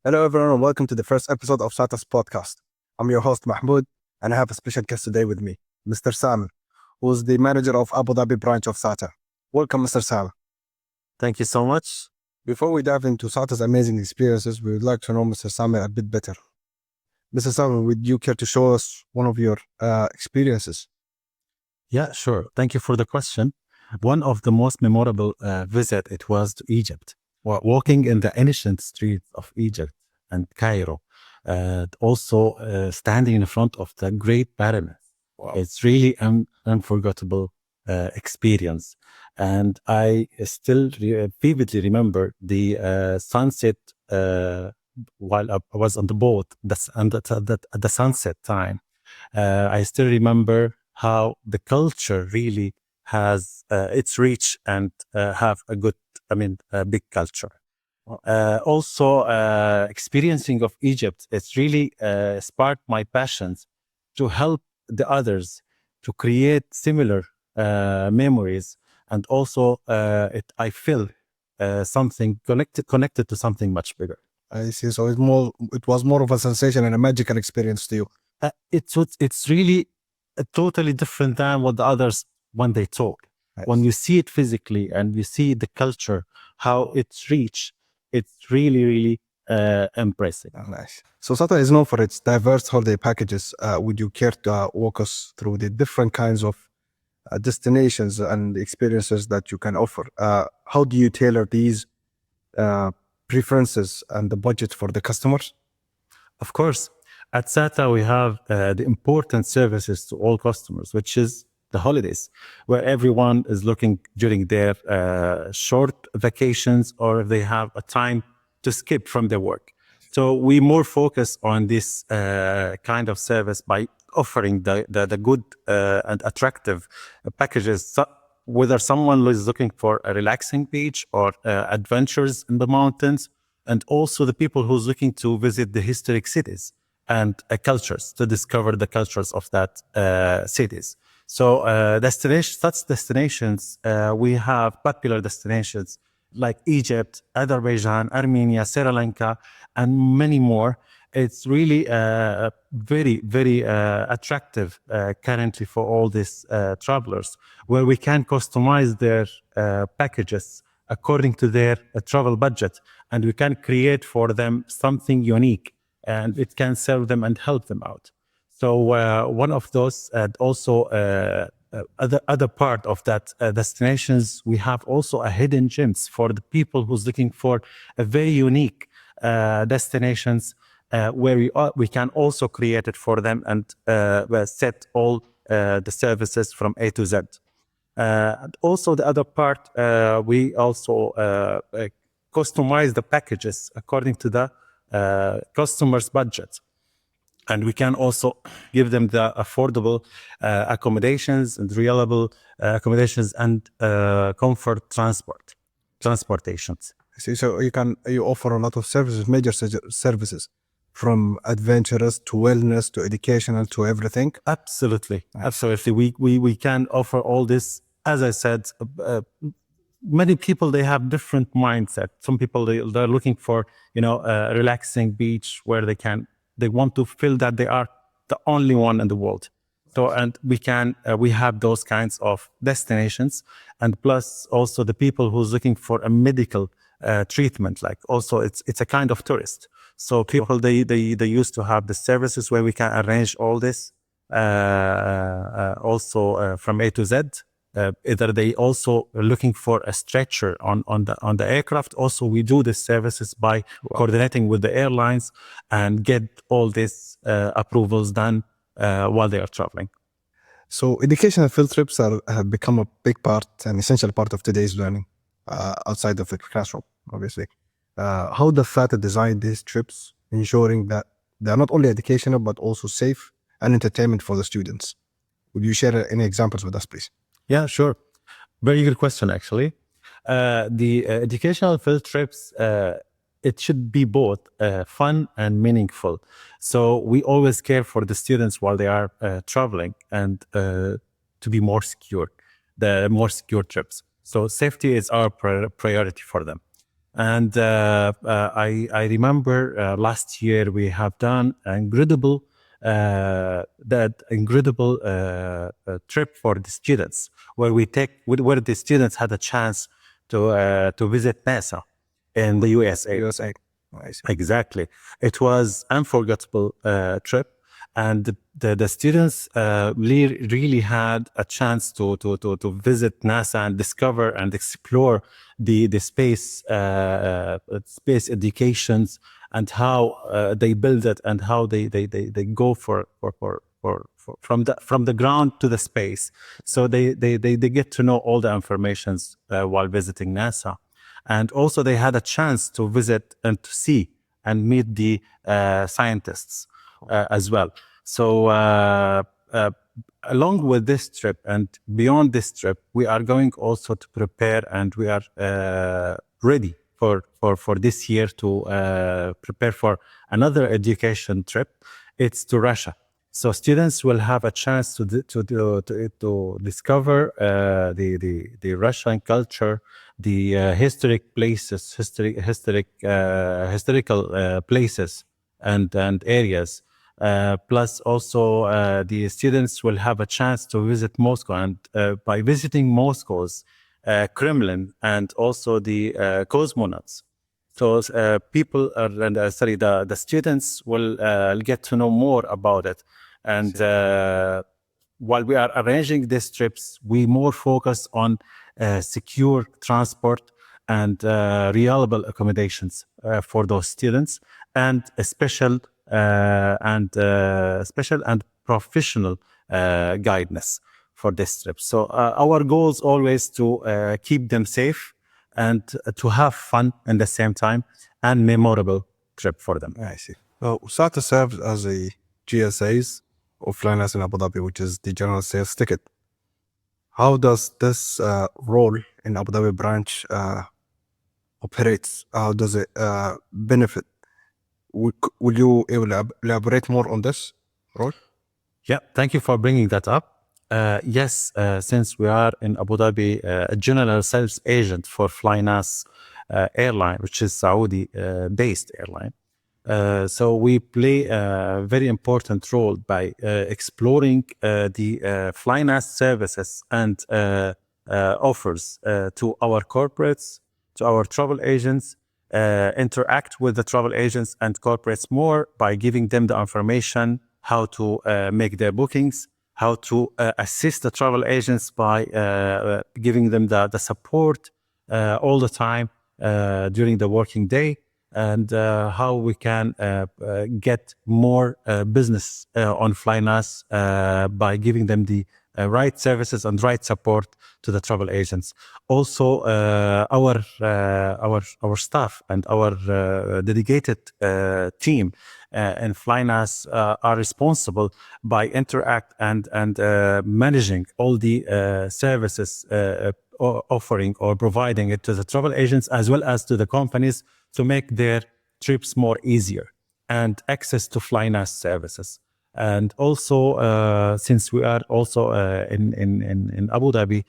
Hello, everyone, and welcome to the first episode of SATA's podcast. I'm your host, Mahmoud, and I have a special guest today with me, Mr. Sam, who is the manager of Abu Dhabi branch of SATA. Welcome, Mr. Sam. Thank you so much. Before we dive into SATA's amazing experiences, we would like to know Mr. Sam a bit better. Mr. Sam, would you care to show us one of your experiences? Yeah, sure. Thank you for the question. One of the most memorable visit, it was to Egypt. Walking in the ancient streets of Egypt and Cairo, also standing in front of the Great Pyramid. Wow. It's really an unforgettable experience. And I still vividly remember the sunset while I was on the boat at the sunset time. I still remember how the culture really has its reach and have a good, big culture. Also, experiencing of Egypt, it's really sparked my passions to help the others to create similar memories. And also, I feel something connected to something much bigger. I see. So it was more of a sensation and a magical experience to you. It's really totally different than what the others when they talk. Nice. When you see it physically and you see the culture, how it's reached, it's really impressive. Oh, nice. So SATA is known for its diverse holiday packages. Would you care to walk us through the different kinds of destinations and experiences that you can offer? How do you tailor these preferences and the budget for the customers? Of course, at SATA, we have the important services to all customers, which is the holidays, where everyone is looking during their short vacations or if they have a time to skip from their work. So we more focus on this kind of service by offering the good and attractive packages. So whether someone is looking for a relaxing beach or adventures in the mountains, and also the people who's looking to visit the historic cities and cultures, to discover the cultures of that cities. So such destinations, we have popular destinations like Egypt, Azerbaijan, Armenia, Sri Lanka, and many more. It's really very attractive currently for all these travelers, where we can customize their packages according to their travel budget, and we can create for them something unique, and it can serve them and help them out. So one of those, and also other part of that destinations, we have also a hidden gems for the people who's looking for a very unique destinations where we can also create it for them and set all the services from A to Z. And also the other part, we also customize the packages according to the customer's budget. And we can also give them the affordable accommodations and reliable accommodations and comfort transportations. See, so you offer a lot of services, major services, from adventurous to wellness to educational to everything. Absolutely, nice. Absolutely. We can offer all this. As I said, many people, they have different mindset. Some people they're looking for a relaxing beach where they want to feel that they are the only one in the world. So, and we have those kinds of destinations, and plus also the people who's looking for a medical treatment, like also it's a kind of tourist. So people, they used to have the services where we can arrange all this also from A to Z. Either they also looking for a stretcher on the aircraft. Also, we do the services by coordinating with the airlines and get all these approvals done while they are traveling. So educational field trips have become a big part, an essential part of today's learning outside of the classroom, obviously. How does SATA design these trips, ensuring that they're not only educational, but also safe and entertainment for the students? Would you share any examples with us, please? Yeah, sure. Very good question, actually. The educational field trips, it should be both fun and meaningful. So we always care for the students while they are traveling and to be more secure, the more secure trips. So safety is our priority for them. And I remember last year we have done incredible trip for the students, where where the students had a chance to visit NASA in the USA. USA. I see. Exactly. It was unforgettable trip, and the students really had a chance to visit NASA and discover and explore the space educations, and how they build it, and how they go from the ground to the space. So they get to know all the informations while visiting NASA. And also they had a chance to visit and to see and meet the scientists as well. So along with this trip and beyond this trip, we are going also to prepare, and we are ready for this year to prepare for another education trip. It's to Russia. So students will have a chance to discover the Russian culture, the historic places, historical places and areas. Plus, also the students will have a chance to visit Moscow, and by visiting Moscow's Kremlin and also the cosmonauts. So people are, sorry, the students will get to know more about it. And while we are arranging these trips, we more focus on secure transport and reliable accommodations for those students, and a special and professional guidance for this trip. So our goal is always to keep them safe and to have fun at the same time, and memorable trip for them. I see. So SATA serves as a GSA's of Flynas in Abu Dhabi, which is the general sales ticket. How does this role in Abu Dhabi branch operates? How does it benefit? Will you elaborate more on this role? Yeah, thank you for bringing that up. Yes, since we are in Abu Dhabi, a general sales agent for Flynas airline, which is Saudi-based airline. So we play a very important role by exploring the Flynas services and offers to our corporates, to our travel agents, interact with the travel agents and corporates more by giving them the information how to make their bookings, how to assist the travel agents by giving them the support all the time during the working day, and how we can get more business on Flynas by giving them the right services and right support to the travel agents. Also, our staff and our dedicated team in Flynas are responsible by interact and managing all the services offering or providing it to the travel agents as well as to the companies to make their trips more easier and access to Flynas services. And also, since we are also in Abu Dhabi,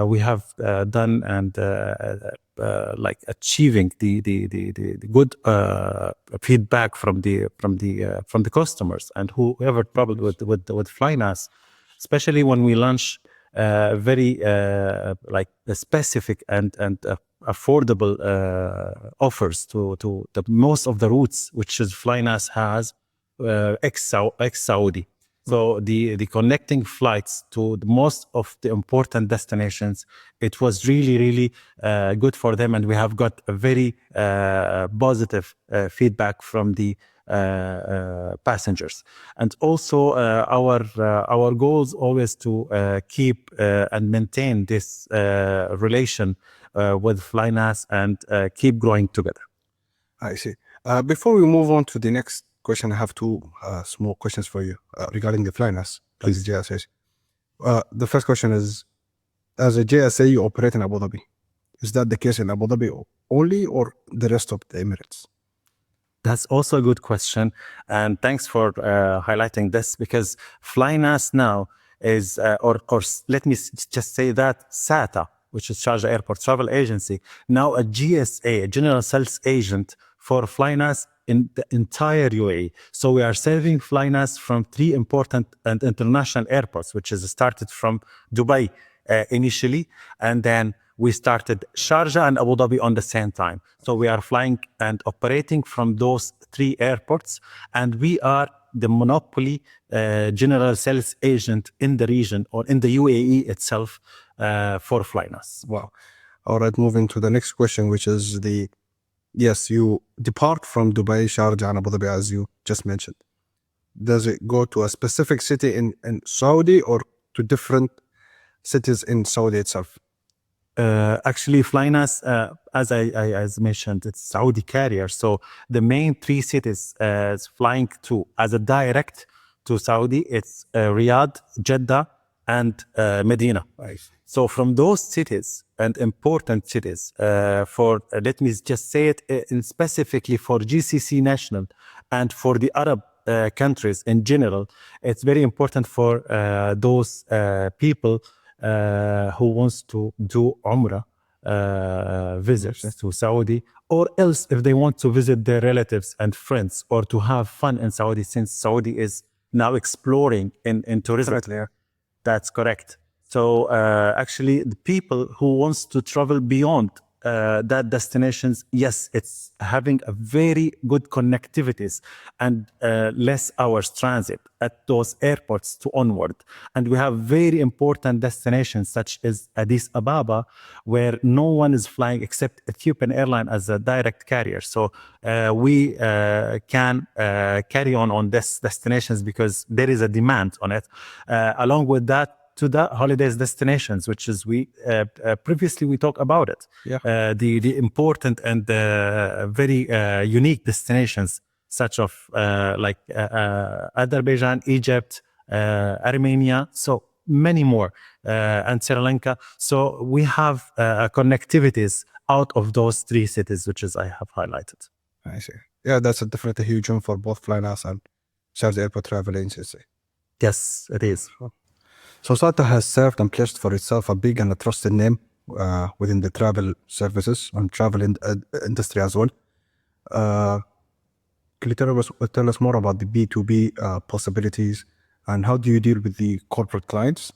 we have done and like achieving the good feedback from the customers and whoever traveled with Flynas, especially when we launch very like specific and affordable offers to the most of the routes which is Flynas has ex-Saudi. So the connecting flights to the most of the important destinations, it was really good for them, and we have got a very positive feedback from the passengers. And also our goals always to keep and maintain this relation with Flynas and keep growing together. I see. Before we move on to the next question, I have two small questions for you regarding the Flynas and the JSAs. The first question is, as a JSA, you operate in Abu Dhabi. Is that the case in Abu Dhabi only, or the rest of the Emirates? That's also a good question, and thanks for highlighting this, because Flynas now is, or let me just say that SATA which is Sharjah Airport Travel Agency, now a GSA, a General Sales Agent for Flynas in the entire UAE. So we are serving Flynas from 3 important and international airports, which is started from Dubai initially, and then we started Sharjah and Abu Dhabi on the same time. So we are flying and operating from those 3 airports, and we are the monopoly general sales agent in the region or in the UAE itself for Flynas. Wow. All right, moving to the next question, which is yes, you depart from Dubai, Sharjah, and Abu Dhabi, as you just mentioned. Does it go to a specific city in Saudi or to different cities in Saudi itself? Actually, Flynas, as I mentioned, it's Saudi carrier. So the main 3 cities is flying to as a direct to Saudi. It's Riyadh, Jeddah, and Medina. Right. So from those cities and important cities, let me just say it specifically for GCC national and for the Arab countries in general, it's very important for those people who wants to do Umrah visits to Saudi, or else if they want to visit their relatives and friends or to have fun in Saudi, since Saudi is now exploring in tourism. Right. That's correct. So actually the people who wants to travel beyond that destinations, yes, it's having a very good connectivities and less hours transit at those airports to onward. And we have very important destinations such as Addis Ababa, where no one is flying except Ethiopian Airline as a direct carrier. So we can carry on these destinations because there is a demand on it. Along with that, to the holidays destinations, which is previously we talked about it. Yeah. The important and very unique destinations such of like Azerbaijan, Egypt, Armenia, so many more, and Sri Lanka. So we have connectivities out of those 3 cities, which is I have highlighted. I see. Yeah, that's definitely a huge one for both Flynas and Sharjah Airport Travel Agency. Yes, it is. So SATA has served and placed for itself a big and a trusted name within the travel services and travel industry as well. Can you tell us more about the B2B possibilities and how do you deal with the corporate clients?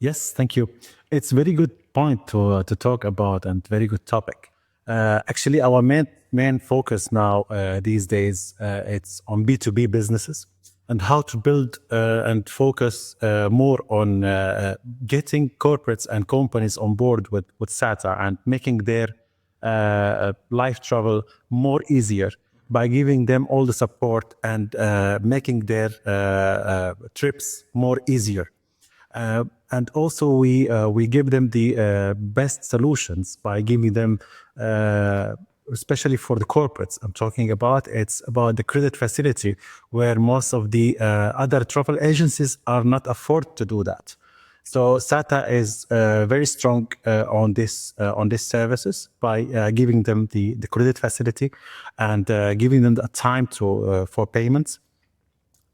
Yes, thank you. It's a very good point to talk about and very good topic. Actually, our main focus now these days, it's on B2B businesses and how to build and focus more on getting corporates and companies on board with SATA and making their life travel more easier by giving them all the support and making their trips more easier. And also we give them the best solutions by giving them, especially for the corporates I'm talking about, it's about the credit facility where most of the other travel agencies are not afford to do that. So SATA is very strong on this services by giving them the credit facility and giving them the time to for payments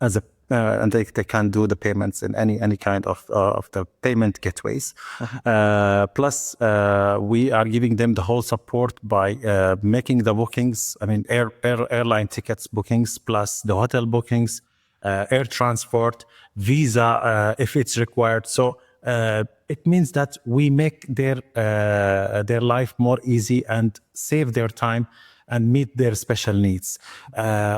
as a and they can do the payments in any kind of the payment gateways. Plus, we are giving them the whole support by making the bookings. I mean, airline tickets bookings, plus the hotel bookings, air transport, visa if it's required. So it means that we make their life more easy and save their time and meet their special needs.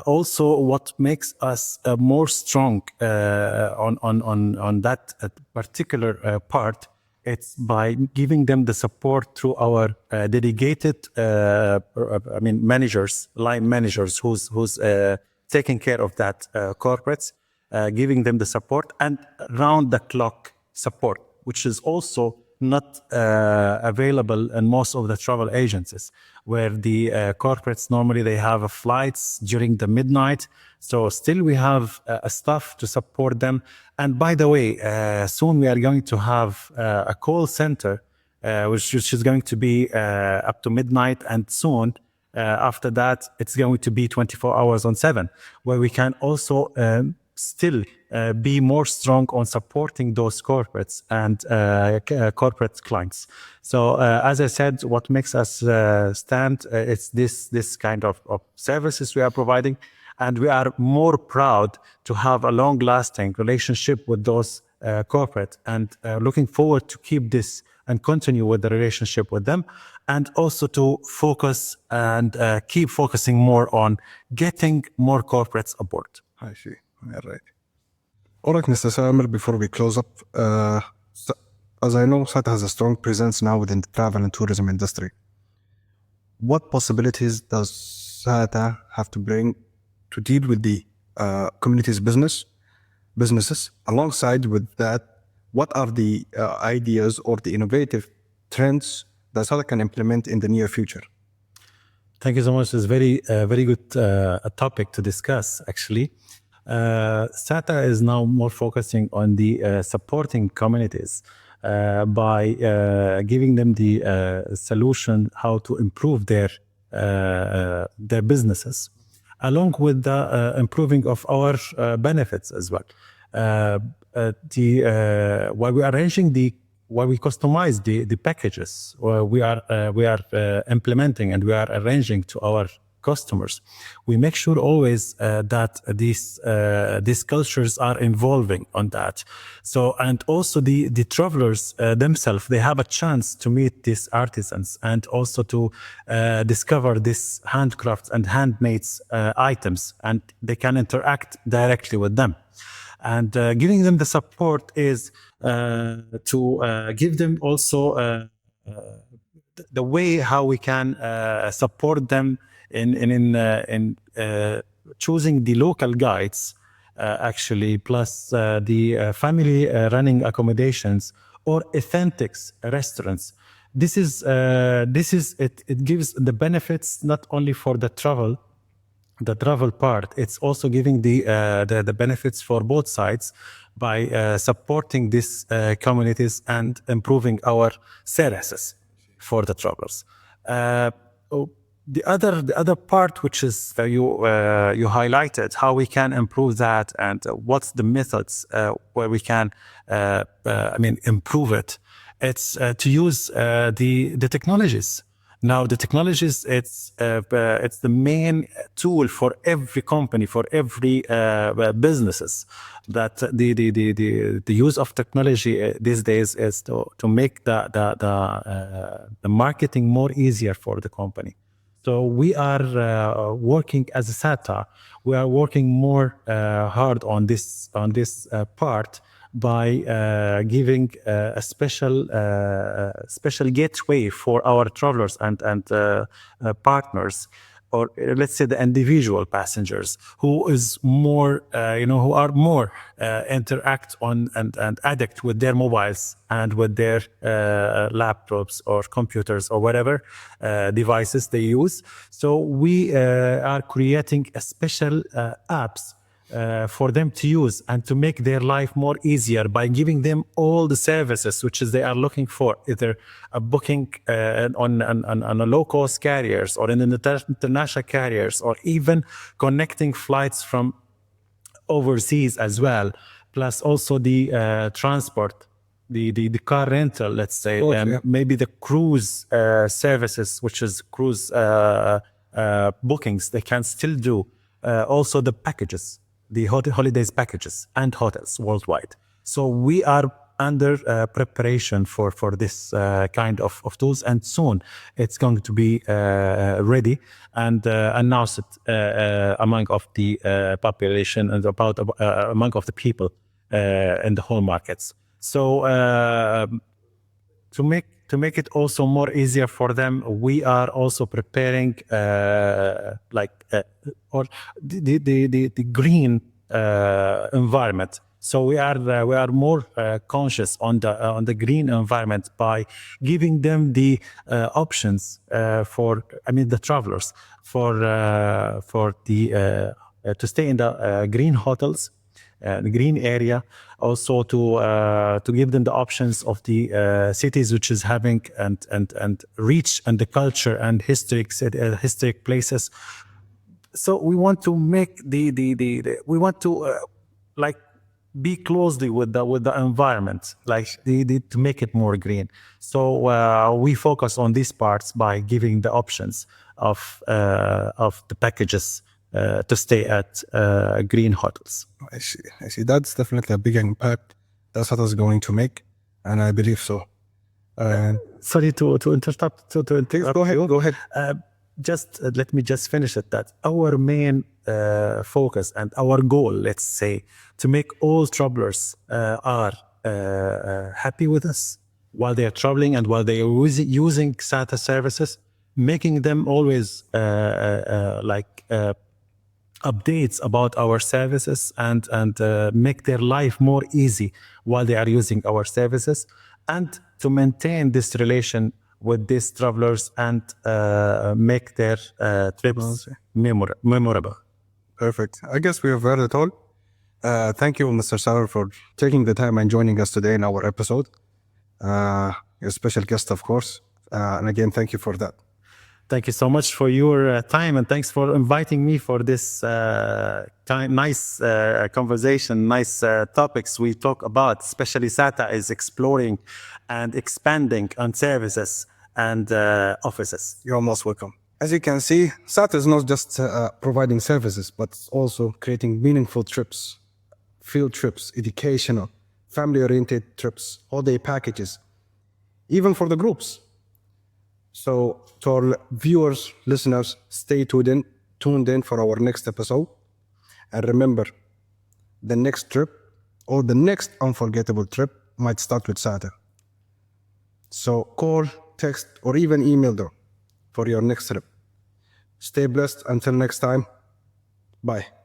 Also, what makes us more strong on that particular part, it's by giving them the support through our dedicated, managers, line managers, who's taking care of that corporates, giving them the support and round-the-clock support, which is also not available in most of the travel agencies, where the corporates normally they have flights during the midnight. So still we have a staff to support them. And by the way, soon we are going to have a call center, which is going to be up to midnight, and soon after that it's going to be 24 hours on 7, where we can also still be more strong on supporting those corporates and corporate clients. So as I said, what makes us stand, it's this kind of services we are providing, and we are more proud to have a long-lasting relationship with those corporate, and looking forward to keep this and continue with the relationship with them, and also to focus and keep focusing more on getting more corporates aboard. I see. All right. All right, Mr. Samer, before we close up, as I know, SATA has a strong presence now within the travel and tourism industry. What possibilities does SATA have to bring to deal with the community's businesses? Alongside with that, what are the ideas or the innovative trends that SATA can implement in the near future? Thank you so much. It's very good a topic to discuss, actually. SATA is now more focusing on the supporting communities by giving them the solution how to improve their businesses, along with the improving of our benefits as well. While we are arranging while we customize the packages, we are implementing and we are arranging to our customers, we make sure always that these cultures are evolving on that. So, and also the travelers themselves, they have a chance to meet these artisans and also to discover these handcrafts and handmade items, and they can interact directly with them. And giving them the support is to give them also the way how we can support them in choosing the local guides, actually, plus the family running accommodations or authentic restaurants. This is it gives the benefits not only for the travel part, it's also giving the benefits for both sides by supporting these communities and improving our services for the travelers. The other part, which is you highlighted, how we can improve that and what's the methods where we can improve it. It's to use the technologies. Now, the technologies, it's the main tool for every company, for every businesses. That the use of technology these days is to make the marketing more easier for the company. So we are working as a SATA. We are working more hard on this part by giving a special gateway for our travelers and partners, or let's say the individual passengers who is more who are more interact on and addict with their mobiles and with their laptops or computers or whatever devices they use. So we are creating a special apps for them to use and to make their life more easier by giving them all the services which is they are looking for, either a booking on a low-cost carriers or in international carriers, or even connecting flights from overseas as well, plus also the transport, the car rental, let's say, maybe the cruise services, which is cruise bookings, they can still do. Also the packages, the holidays packages and hotels worldwide. So we are under preparation for this kind of tools, and soon it's going to be ready and announced among of the population and among of the people in the whole markets. So to make it also more easier for them, we are also preparing or the green environment. So we are more conscious on the green environment by giving them the options for the travelers for the to stay in the green hotels, the green area, also to give them the options of the cities which is having and reach and the culture and historic places. So we want to make we want to like be closely with the environment, like to make it more green. So we focus on these parts by giving the options of the packages to stay at green hotels. I see. I see. That's definitely a big impact that SATA is going to make, and I believe so. Sorry to interrupt. To interrupt Go ahead. you. Go ahead. Let me just finish it. That our main focus and our goal, let's say, to make all travelers are happy with us while they are traveling and while they are using SATA services, making them always updates about our services and make their life more easy while they are using our services, and to maintain this relation with these travelers and make their trips memorable. Perfect. I guess we have heard it all. Thank you, Mr. Sauer, for taking the time and joining us today in our episode. Your special guest, of course. And again, thank you for that. Thank you so much for your time, and thanks for inviting me for this nice conversation, nice topics we talk about. Especially SATA is exploring and expanding on services and offices. You're most welcome. As you can see, SATA is not just providing services, but also creating meaningful trips, field trips, educational, family-oriented trips, holiday packages, even for the groups. So to our viewers, listeners, stay tuned in for our next episode. And remember, the next trip or the next unforgettable trip might start with SATA. So call, text, or even email them for your next trip. Stay blessed. Until next time. Bye.